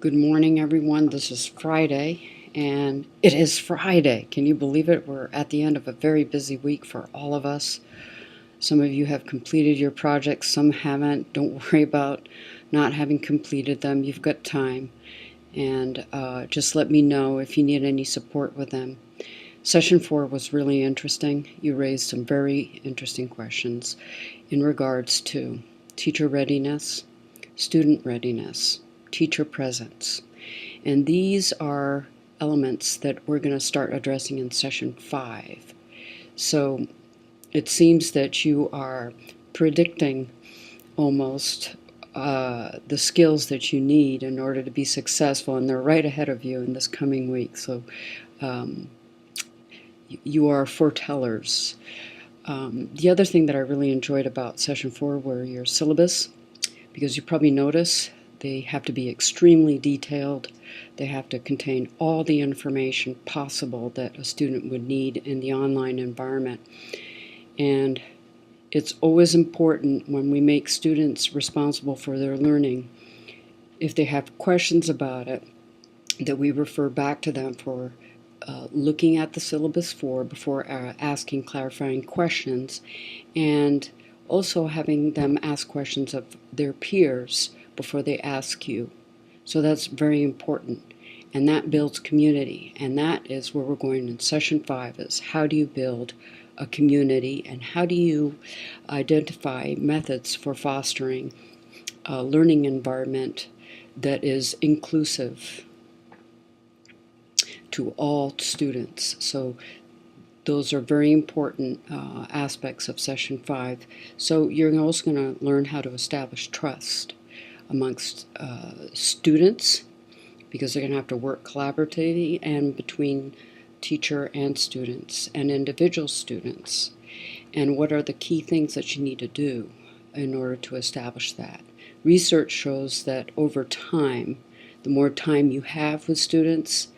Good morning, everyone. This is Friday, and it is Friday. Can you believe it? We're at the end of a very busy week for all of us. Some of you have completed your projects, some haven't. Don't worry about not having completed them. You've got time. And just let me know if you need any support with them. Session 4 was really interesting. You raised some very interesting questions in regards to teacher readiness, student readiness, teacher presence. And these are elements that we're going to start addressing in Session 5. So it seems that you are predicting almost the skills that you need in order to be successful, and they're right ahead of you in this coming week. So you are foretellers. The other thing that I really enjoyed about Session 4 were your syllabus, because you probably notice they have to be extremely detailed. They have to contain all the information possible that a student would need in the online environment. And it's always important when we make students responsible for their learning, if they have questions about it, that we refer back to them for looking at the syllabus before asking clarifying questions, and also having them ask questions of their peers before they ask you. So that's very important, and that builds community, and that is where we're going in Session 5, is how do you build a community, and how do you identify methods for fostering a learning environment that is inclusive to all students. So those are very important aspects of Session 5. So you're also going to learn how to establish trust amongst students, because they're going to have to work collaboratively and between teacher and students and individual students. And what are the key things that you need to do in order to establish that? Research shows that over time, the more time you have with students,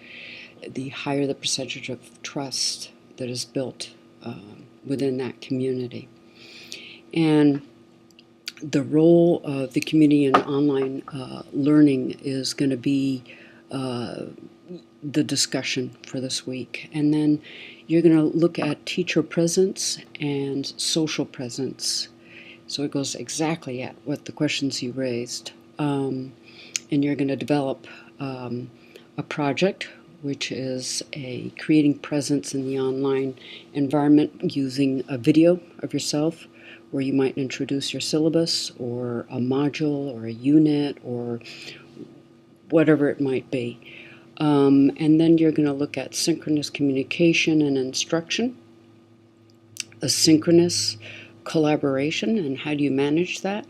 the higher the percentage of trust that is built within that community. And the role of the community in online learning is going to be the discussion for this week. And then you're going to look at teacher presence and social presence. So it goes exactly at what the questions you raised. And you're going to develop a project, which is creating presence in the online environment using a video of yourself, where you might introduce your syllabus or a module or a unit or whatever it might be. And then you're going to look at synchronous communication and instruction, asynchronous collaboration and how do you manage that,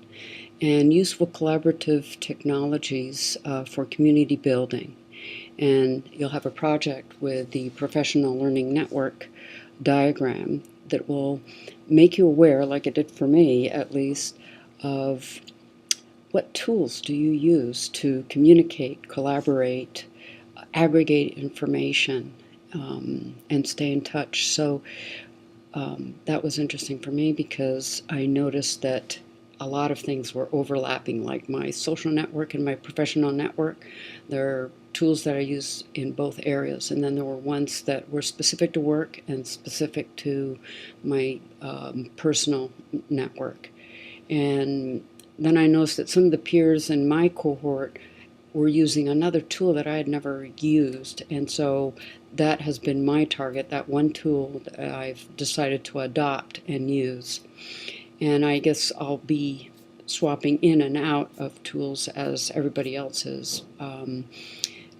and useful collaborative technologies for community building. And you'll have a project with the Professional Learning Network diagram that will make you aware, like it did for me at least, of what tools do you use to communicate, collaborate, aggregate information, and stay in touch. So that was interesting for me, because I noticed that a lot of things were overlapping, like my social network and my professional network. There are tools that I use in both areas, and then there were ones that were specific to work and specific to my personal network. And then I noticed that some of the peers in my cohort were using another tool that I had never used, and so that has been my target, that one tool that I've decided to adopt and use. And I guess I'll be swapping in and out of tools as everybody else is,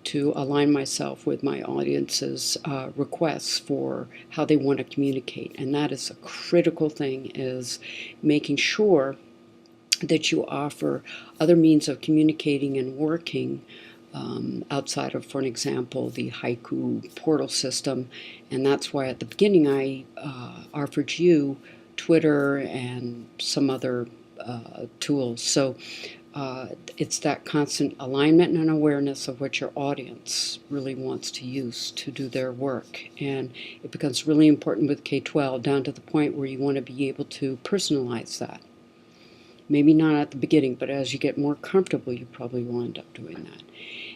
to align myself with my audience's requests for how they want to communicate. And that is a critical thing, is making sure that you offer other means of communicating and working outside of, for an example, the Haiku portal system. And that's why at the beginning I offered you Twitter and some other tools. So it's that constant alignment and awareness of what your audience really wants to use to do their work. And it becomes really important with K-12, down to the point where you want to be able to personalize that. Maybe not at the beginning, but as you get more comfortable, you probably will end up doing that.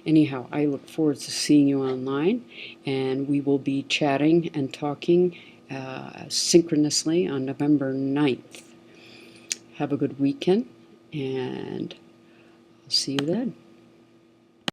Anyhow, I look forward to seeing you online, and we will be chatting and talking synchronously on November 9th. Have a good weekend, and I'll see you then.